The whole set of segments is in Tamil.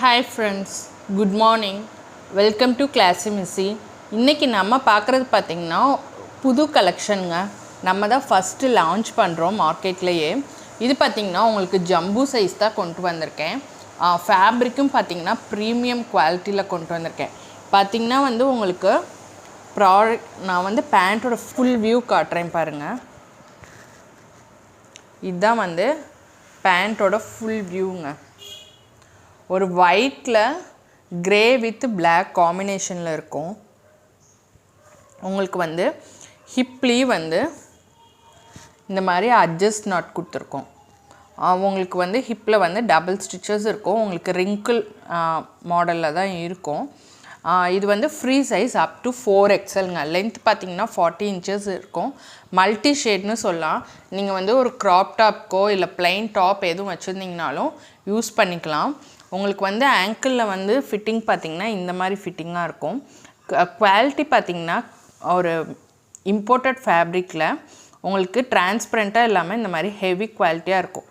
Hi friends, good morning. Welcome to Classy Missy. இன்றைக்கி நம்ம பார்க்குறது பார்த்திங்கன்னா புது கலெக்ஷனுங்க. நம்ம தான் ஃபஸ்ட்டு லான்ச் பண்ணுறோம் மார்க்கெட்லேயே. இது பார்த்திங்கன்னா உங்களுக்கு ஜம்பு சைஸ் தான் கொண்டு வந்திருக்கேன். ஃபேப்ரிக்கும் பார்த்திங்கன்னா ப்ரீமியம் குவாலிட்டியில் கொண்டு வந்திருக்கேன். பார்த்திங்கன்னா உங்களுக்கு ப்ராடக்ட் நான் பேண்ட்டோட ஃபுல் வியூ காட்டுறேன் பாருங்கள். இதுதான் பேண்ட்டோட ஃபுல் வியூங்க. ஒரு ஒயிட்டில் கிரே வித் பிளாக் காம்பினேஷனில் இருக்கும். உங்களுக்கு ஹிப்லேயும் இந்த மாதிரி அட்ஜஸ்ட் நாட் கொடுத்துருக்கோம். உங்களுக்கு ஹிப்பில் டபுள் ஸ்டிச்சஸ் இருக்கும். உங்களுக்கு ரிங்கிள் மாடலில் தான் இருக்கும். இது ஃப்ரீ சைஸ் அப் டு 4XLங்க. லென்த் பார்த்திங்கன்னா 40 inches இருக்கும். மல்டி ஷேட்னு சொல்லலாம். நீங்கள் ஒரு க்ராப் டாப்க்கோ இல்லை ப்ளைன் டாப் எதுவும் வச்சுருந்தீங்கனாலும் யூஸ் பண்ணிக்கலாம். உங்களுக்கு ஆங்கிளில் ஃபிட்டிங் பார்த்திங்கன்னா இந்த மாதிரி ஃபிட்டிங்காக இருக்கும். குவாலிட்டி பார்த்திங்கன்னா ஒரு இம்போர்ட்டட் ஃபேப்ரிக்கில் உங்களுக்கு டிரான்ஸ்பரண்ட்டாக இல்லாமல் இந்த மாதிரி ஹெவி குவாலிட்டியாக இருக்கும்.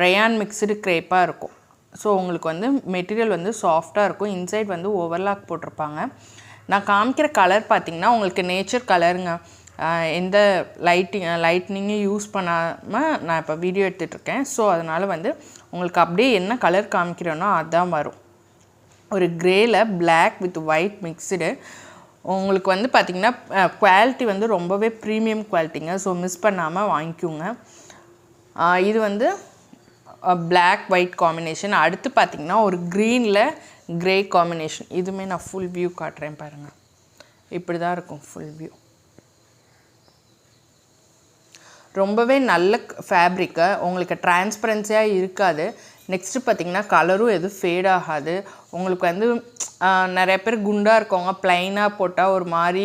ரயான் மிக்ஸ்டு க்ரேப்பாக இருக்கும். ஸோ உங்களுக்கு மெட்டீரியல் சாஃப்டாக இருக்கும். இன்சைட் ஓவர்லாக் போட்டிருப்பாங்க. நான் காமிக்கிற கலர் பார்த்திங்கன்னா உங்களுக்கு நேச்சர் கலருங்க. எந்த லைட்னிங்கும் யூஸ் பண்ணாமல் நான் இப்போ வீடியோ எடுத்துகிட்ருக்கேன். ஸோ அதனால் உங்களுக்கு அப்படியே என்ன கலர் காமிக்கிறேனோ அதுதான் வரும். ஒரு கிரேயில் பிளாக் வித் ஒயிட் மிக்ஸ்டு. உங்களுக்கு பார்த்திங்கன்னா குவாலிட்டி ரொம்பவே ப்ரீமியம் குவாலிட்டிங்க. ஸோ மிஸ் பண்ணாமல் வாங்கிக்கோங்க. இது பிளாக் ஒயிட் காம்பினேஷன். அடுத்து பார்த்திங்கன்னா ஒரு க்ரீனில் க்ரே காம்பினேஷன். இதுவுமே நான் ஃபுல் வியூ காட்டுறேன் பாருங்கள். இப்படி தான் இருக்கும் ஃபுல் வியூ. ரொம்பவே நல்ல ஃபேப்ரிக்கு. உங்களுக்கு டிரான்ஸ்பரன்சியாக இருக்காது. நெக்ஸ்ட்டு பார்த்திங்கன்னா கலரும் எதுவும் ஃபேட் ஆகாது. உங்களுக்கு நிறைய பேர் குண்டாக இருக்கவங்க ப்ளைனாக போட்டால் ஒரு மாதிரி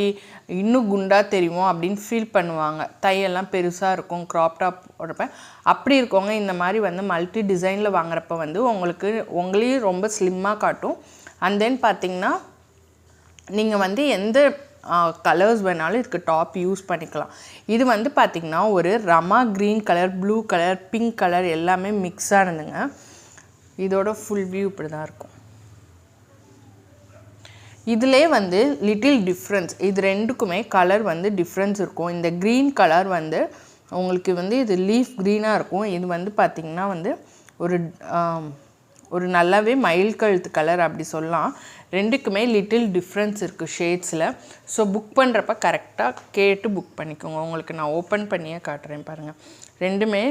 இன்னும் குண்டாக தெரியும் அப்படின்னு ஃபீல் பண்ணுவாங்க. தையெல்லாம் பெருசாக இருக்கும் க்ராப் டாப் போடுறப்ப. அப்படி இருக்கவங்க இந்த மாதிரி மல்டி டிசைனில் வாங்குறப்ப உங்களுக்கு உங்களையும் ரொம்ப ஸ்லிம்மாக காட்டும். அண்ட் தென் பார்த்திங்கன்னா நீங்கள் எந்த கலர்ஸ் வேணாலும் இதுக்கு டாப் யூஸ் பண்ணிக்கலாம். இது பார்த்திங்கன்னா ஒரு Rama green colour, blue colour, pink colour எல்லாமே மிக்ஸ் ஆனதுங்க. இதோட ஃபுல் வியூ இப்படி தான் இருக்கும். இதிலே லிட்டில் டிஃப்ரென்ஸ். இது ரெண்டுக்குமே கலர் டிஃப்ரென்ஸ் இருக்கும். இந்த க்ரீன் கலர் உங்களுக்கு இது லீஃப் க்ரீனாக இருக்கும். இது பார்த்திங்கன்னா ஒரு நல்லாவே மயில் கழுத்து கலர் அப்படி சொல்லலாம். ரெண்டுக்குமே லிட்டில் டிஃப்ரென்ஸ் இருக்குது ஷேட்ஸில். ஸோ புக் பண்ணுறப்ப கரெக்டாக கேட்டு புக் பண்ணிக்கோங்க. உங்களுக்கு நான் ஓப்பன் பண்ணியே காட்டுறேன் பாருங்கள். ரெண்டுமே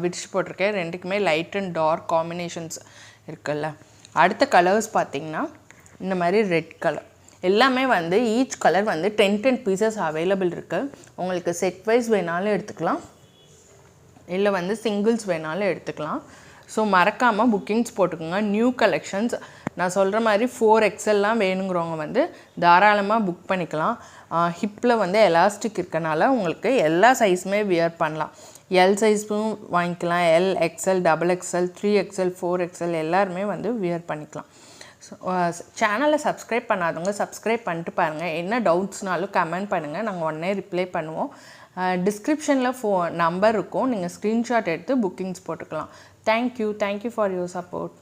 விரிச்சு போட்டிருக்கேன். ரெண்டுக்குமே லைட் அண்ட் டார்க் காம்பினேஷன்ஸ் இருக்குல்ல. அடுத்த கலர்ஸ் பார்த்திங்கன்னா இந்த மாதிரி ரெட் கலர். எல்லாமே ஈச் கலர் 10 பீசஸ் அவைலபிள் இருக்குது. உங்களுக்கு செட் வைஸ் வேணாலும் எடுத்துக்கலாம், இல்லை சிங்கிள்ஸ் வேணாலும் எடுத்துக்கலாம். ஸோ மறக்காமல் புக்கிங்ஸ் போட்டுக்கோங்க. நியூ கலெக்ஷன்ஸ் நான் சொல்கிற மாதிரி 4XLலாம் வேணுங்கிறவங்க தாராளமாக புக் பண்ணிக்கலாம். ஹிப்பில் எலாஸ்டிக் இருக்கனால உங்களுக்கு எல்லா சைஸுமே வியர் பண்ணலாம். எல் சைஸும் வாங்கிக்கலாம். L, XL, XXL, 3XL, 4XL எல்லாருமே வியர் பண்ணிக்கலாம். ஸோ சேனலை சப்ஸ்கிரைப் பண்ணாதவங்க சப்ஸ்கிரைப் பண்ணிட்டு பாருங்கள். என்ன டவுட்ஸ்னாலும் கமெண்ட் பண்ணுங்கள், நாங்கள் உடனே ரிப்ளை பண்ணுவோம். டிஸ்கிரிப்ஷனில் நம்பர் இருக்கும். நீங்கள் ஸ்க்ரீன்ஷாட் எடுத்து புக்கிங்ஸ் போட்டுக்கலாம். Thank you for your support.